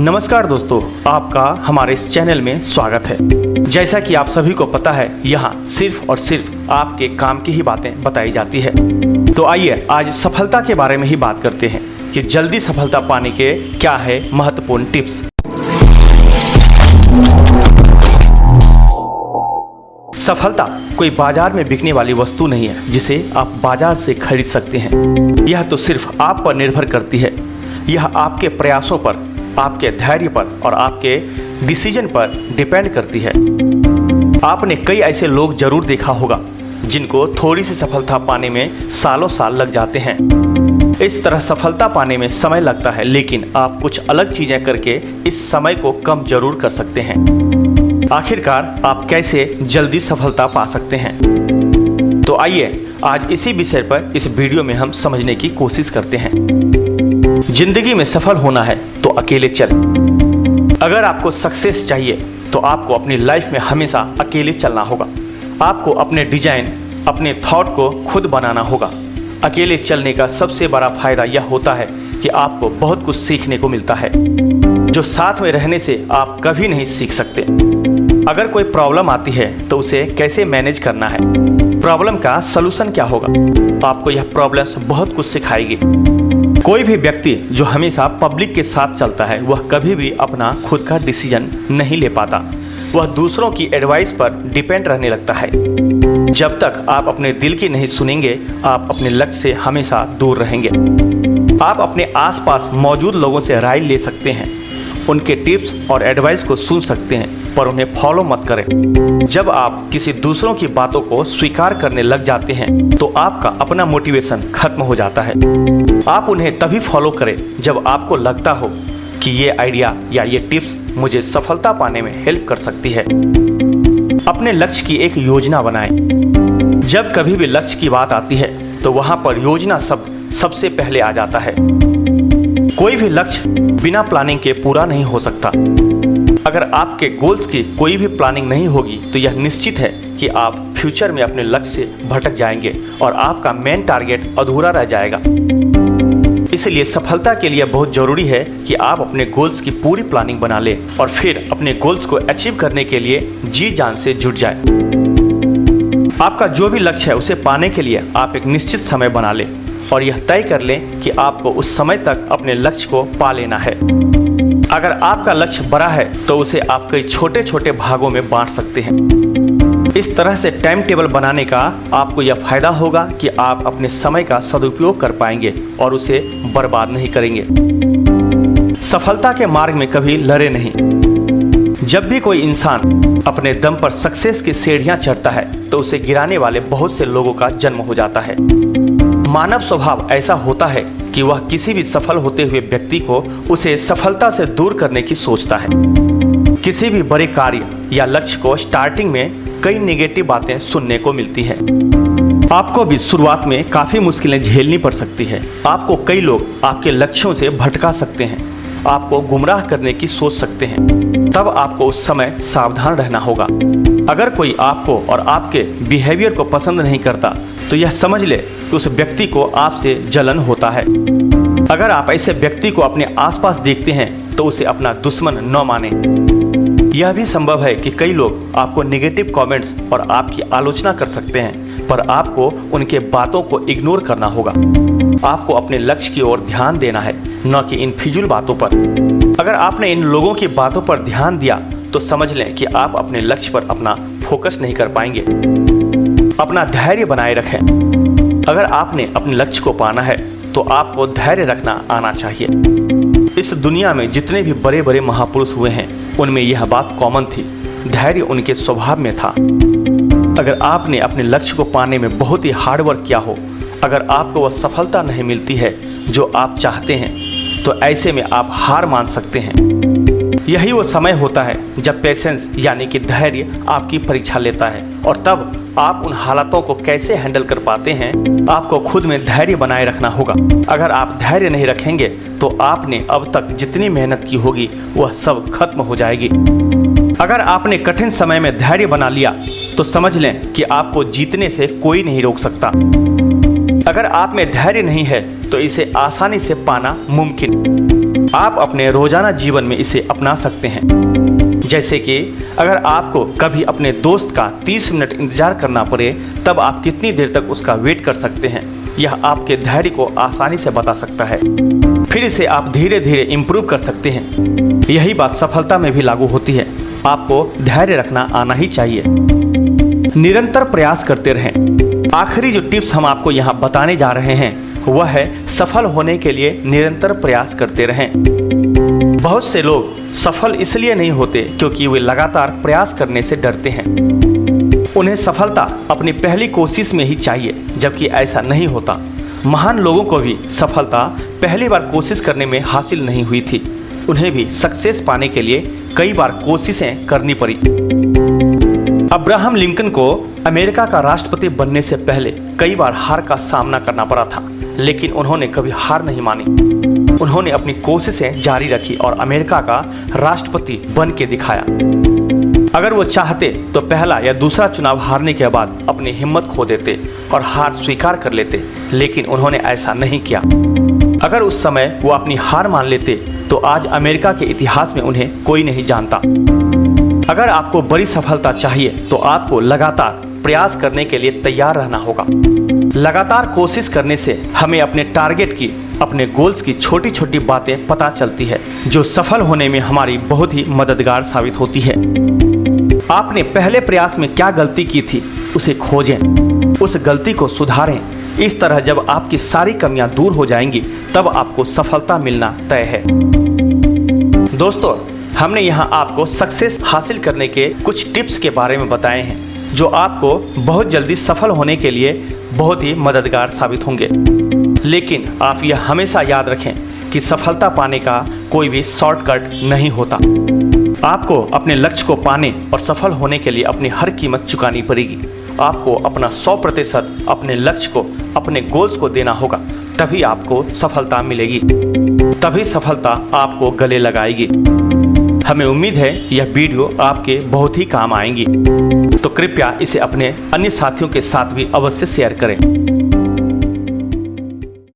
नमस्कार दोस्तों, आपका हमारे इस चैनल में स्वागत है। जैसा कि आप सभी को पता है, यहाँ सिर्फ और सिर्फ आपके काम की ही बातें बताई जाती है। तो आइए आज सफलता के बारे में ही बात करते हैं कि जल्दी सफलता पाने के क्या है महत्वपूर्ण टिप्स। सफलता कोई बाजार में बिकने वाली वस्तु नहीं है जिसे आप बाजार से खरीद सकते हैं। यह तो सिर्फ आप पर निर्भर करती है। यह आपके प्रयासों पर, आपके धैर्य पर और आपके डिसीजन पर डिपेंड करती है। आपने कई ऐसे लोग जरूर देखा होगा जिनको थोड़ी सी सफलता पाने में सालों साल लग जाते हैं। इस तरह सफलता पाने में समय लगता है, लेकिन आप कुछ अलग चीजें करके इस समय को कम जरूर कर सकते हैं। आखिरकार आप कैसे जल्दी सफलता पा सकते हैं? तो आइए आज इसी विषय पर इस वीडियो में हम समझने की कोशिश करते हैं। जिंदगी में सफल होना है तो अकेले चलें। अगर आपको सक्सेस चाहिए तो आपको अपनी लाइफ में हमेशा अकेले चलना होगा। आपको अपने डिजाइन, अपने थॉट को खुद बनाना होगा। अकेले चलने का सबसे बड़ा फायदा यह होता है कि आपको बहुत कुछ सीखने को मिलता है जो साथ में रहने से आप कभी नहीं सीख सकते। अगर कोई प्रॉब्लम आती है तो उसे कैसे मैनेज करना है, प्रॉब्लम का सलूशन क्या होगा, आपको यह प्रॉब्लम्स बहुत कुछ सिखाएगी। कोई भी व्यक्ति जो हमेशा पब्लिक के साथ चलता है वह कभी भी अपना खुद का डिसीजन नहीं ले पाता। वह दूसरों की एडवाइस पर डिपेंड रहने लगता है। जब तक आप अपने दिल की नहीं सुनेंगे, आप अपने लक्ष्य से हमेशा दूर रहेंगे। आप अपने आसपास मौजूद लोगों से राय ले सकते हैं, उनके टिप्स और एडवाइस को सुन सकते हैं, पर उन्हें फॉलो मत करें। जब आप किसी दूसरों की बातों को स्वीकार करने लग जाते हैं तो आपका अपना मोटिवेशन खत्म हो जाता है। आप उन्हें तभी फॉलो करें जब आपको लगता हो कि ये आइडिया या ये टिप्स मुझे सफलता पाने में हेल्प कर सकती है। अपने लक्ष्य की एक योजना बनाएं। जब कभी भी लक्ष्य की बात आती है तो वहां पर योजना शब्द सबसे पहले आ जाता है। कोई भी लक्ष्य बिना प्लानिंग के पूरा नहीं हो सकता। अगर आपके गोल्स की कोई भी प्लानिंग नहीं होगी तो यह निश्चित है कि आप फ्यूचर में अपने लक्ष्य से भटक जाएंगे और आपका मेन टारगेट अधूरा रह जाएगा। इसलिए सफलता के लिए बहुत जरूरी है कि आप अपने गोल्स की पूरी प्लानिंग बना लें और फिर अपने गोल्स को अचीव करने के लिए जी जान से जुट जाए। आपका जो भी लक्ष्य है उसे पाने के लिए आप एक निश्चित समय बना लें और यह तय कर लें कि आपको उस समय तक अपने लक्ष्य को पा लेना है। अगर आपका लक्ष्य बड़ा है तो उसे आप कई छोटे छोटे भागों में बांट सकते हैं। इस तरह से टाइम टेबल बनाने का आपको यह फायदा होगा कि आप अपने समय का सदुपयोग कर पाएंगे और उसे बर्बाद नहीं करेंगे। सफलता के मार्ग में कभी लड़े नहीं। जब भी कोई इंसान अपने दम पर सक्सेस की सीढ़ियां चढ़ता है तो उसे गिराने वाले बहुत से लोगों का जन्म हो जाता है। मानव स्वभाव ऐसा होता है कि वह किसी भी सफल होते हुए व्यक्ति को उसे सफलता से दूर करने की सोचता है। किसी भी बड़े कार्य या लक्ष्य को स्टार्टिंग में कई नेगेटिव बातें सुनने को मिलती है। आपको भी शुरुआत में काफी मुश्किलें झेलनी पड़ सकती है। आपको कई लोग आपके लक्ष्यों से भटका सकते हैं, आपको गुमराह करने की सोच सकते हैं। तब आपको उस समय सावधान रहना होगा। अगर कोई आपको और आपके बिहेवियर को पसंद नहीं करता तो यह समझ ले कि उस व्यक्ति को आपसे जलन होता है। अगर आप ऐसे व्यक्ति को अपने आसपास देखते हैं तो उसे अपना दुश्मन न माने। यह भी संभव है कि कई लोग आपको नेगेटिव कमेंट्स और आपकी आलोचना कर सकते हैं, पर आपको उनके बातों को इग्नोर करना होगा। आपको अपने लक्ष्य की ओर ध्यान देना है, न कि इन फिजूल बातों पर। अगर आपने इन लोगों की बातों पर ध्यान दिया तो समझ लें कि आप अपने लक्ष्य पर अपना फोकस नहीं कर पाएंगे। अपना धैर्य बनाए रखें। अगर आपने अपने लक्ष्य को पाना है तो आपको धैर्य रखना आना चाहिए। इस दुनिया में जितने भी बड़े बड़े महापुरुष हुए हैं उनमें यह बात कॉमन थी, धैर्य उनके स्वभाव में था। अगर आपने अपने लक्ष्य को पाने में बहुत ही हार्ड वर्क किया हो, अगर आपको वह सफलता नहीं मिलती है जो आप चाहते हैं, तो ऐसे में आप हार मान सकते हैं। यही वो समय होता है जब पेशेंस यानी कि धैर्य आपकी परीक्षा लेता है, और तब आप उन हालातों को कैसे हैंडल कर पाते हैं, आपको खुद में धैर्य बनाए रखना होगा। अगर आप धैर्य नहीं रखेंगे तो आपने अब तक जितनी मेहनत की होगी वह सब खत्म हो जाएगी। अगर आपने कठिन समय में धैर्य बना लिया तो समझ लें कि आपको जीतने से कोई नहीं रोक सकता। अगर आप में धैर्य नहीं है तो इसे आसानी से पाना मुमकिन। आप अपने रोजाना जीवन में इसे अपना सकते हैं। जैसे कि अगर आपको कभी अपने दोस्त का 30 मिनट इंतजार करना पड़े तब आप कितनी देर तक उसका वेट कर सकते हैं, यह आपके धैर्य को आसानी से बता सकता है। फिर इसे आप धीरे धीरे इम्प्रूव कर सकते हैं। यही बात सफलता में भी लागू होती है। आपको धैर्य रखना आना ही चाहिए। निरंतर प्रयास करते रहें। आखिरी जो टिप्स हम आपको यहाँ बताने जा रहे हैं वह है सफल होने के लिए निरंतर प्रयास करते रहें। बहुत से लोग सफल इसलिए नहीं होते क्योंकि वे लगातार प्रयास करने से डरते हैं। उन्हें सफलता अपनी पहली कोशिश में ही चाहिए, जबकि ऐसा नहीं होता। महान लोगों को भी सफलता पहली बार कोशिश करने में हासिल नहीं हुई थी। उन्हें भी सक्सेस पाने के लिए कई बार कोशिशें करनी पड़ी। अब्राहम लिंकन को अमेरिका का राष्ट्रपति बनने से पहले कई बार हार का सामना करना पड़ा था, लेकिन उन्होंने कभी हार नहीं मानी। उन्होंने अपनी कोशिशें जारी रखी और अमेरिका का राष्ट्रपति बन के दिखाया। अगर वो चाहते तो पहला या दूसरा चुनाव हारने के बाद अपनी हिम्मत खो देते और हार स्वीकार कर लेते, लेकिन उन्होंने ऐसा नहीं किया। अगर उस समय वो अपनी हार मान लेते तो आज अमेरिका के इतिहास में उन्हें कोई नहीं जानता। अगर आपको बड़ी सफलता चाहिए तो आपको लगातार प्रयास करने के लिए तैयार रहना होगा। लगातार कोशिश करने से हमें अपने टारगेट की, अपने गोल्स की छोटी छोटी बातें पता चलती है, जो सफल होने में हमारी बहुत ही मददगार साबित होती है। आपने पहले प्रयास में क्या गलती की थी उसे खोजें, उस गलती को सुधारें। इस तरह जब आपकी सारी कमियां दूर हो जाएंगी तब आपको सफलता मिलना तय है। दोस्तों, हमने यहाँ आपको सक्सेस हासिल करने के कुछ टिप्स के बारे में बताए हैं जो आपको बहुत जल्दी सफल होने के लिए बहुत ही मददगार साबित होंगे। लेकिन आप यह हमेशा याद रखें कि सफलता पाने का कोई भी शॉर्टकट नहीं होता। आपको अपने लक्ष्य को पाने और सफल होने के लिए अपनी हर कीमत चुकानी पड़ेगी। आपको अपना 100% अपने लक्ष्य को, अपने गोल्स को देना होगा, तभी आपको सफलता मिलेगी, तभी सफलता आपको गले लगाएगी। हमें उम्मीद है यह वीडियो आपके बहुत ही काम आएंगी, तो कृपया इसे अपने अन्य साथियों के साथ भी अवश्य शेयर करें।